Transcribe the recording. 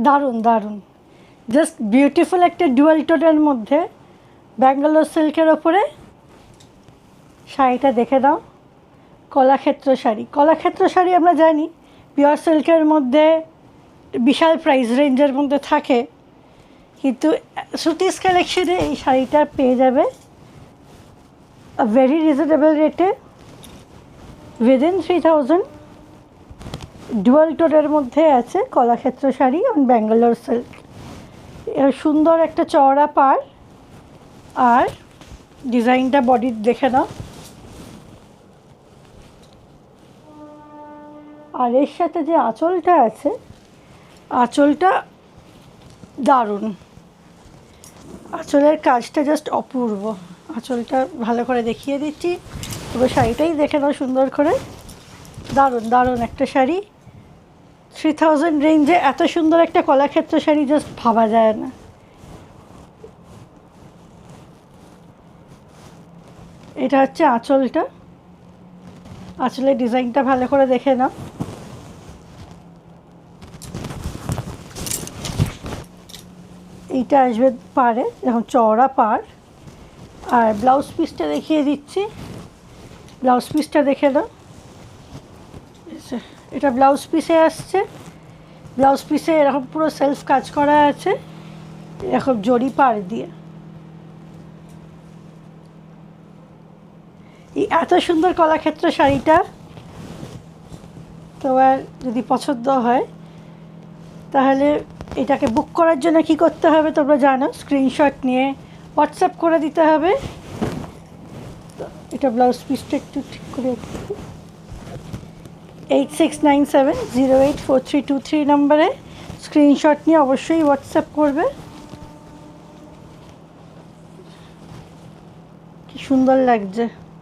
দারুণ দারুণ, just beautiful একটা ডুয়াল টোনের মধ্যে ব্যাঙ্গালোর সিল্কের ওপরে শাড়িটা দেখে দাও। কলাক্ষেত্র শাড়ি, কলাক্ষেত্র শাড়ি আমরা জানি পিওর সিল্কের মধ্যে বিশাল প্রাইস রেঞ্জের মধ্যে থাকে, কিন্তু শ্রুতিস কালেকশনে এই শাড়িটা পেয়ে যাবে ভেরি রিজনেবল রেটে, উইদিন 3000। ডুয়াল টোনের মধ্যে আছে কলাক্ষেত্র শাড়ি অন ব্যাঙ্গালোর সিল্ক। সুন্দর একটা চওড়া পাড়, আর ডিজাইনটা বডির দেখে নাও। আর এর সাথে যে আঁচলটা আছে, আঁচলটা দারুণ, আঁচলের কাজটা জাস্ট অপূর্ব। আঁচলটা ভালো করে দেখিয়ে দিচ্ছি, তবে শাড়িটাই দেখে নাও সুন্দর করে। দারুণ দারুণ একটা শাড়ি, 3000 রেঞ্জে এত সুন্দর একটা কলাক্ষেত্র শাড়ি জাস্ট ভাবা যায় না। এটা হচ্ছে আঁচলটা, আঁচলের ডিজাইনটা ভালো করে দেখে নাও। এইটা আসবে পাড়ে, এখন চওড়া পাড়। আর ব্লাউজ পিসটা দেখিয়ে দিচ্ছি, ব্লাউজ পিসটা দেখে নাও। এটা ব্লাউজ পিসে আসছে, ব্লাউজ পিসে এরকম পুরো সেলফ কাজ করা আছে, এরকম জড়ি পাড় দিয়ে। এই এত সুন্দর কলাক্ষেত্র শাড়িটা তোমার যদি পছন্দ হয় তাহলে এটাকে বুক করার জন্য কি করতে হবে তোমরা জানো, স্ক্রিনশট নিয়ে হোয়াটসঅ্যাপ করে দিতে হবে। এটা ব্লাউজ পিসটা একটু ঠিক করে 8697084323 নম্বরে স্ক্রিনশট নিয়ে অবশ্যই হোয়াটসঅ্যাপ করবে। কি সুন্দর লাগছে।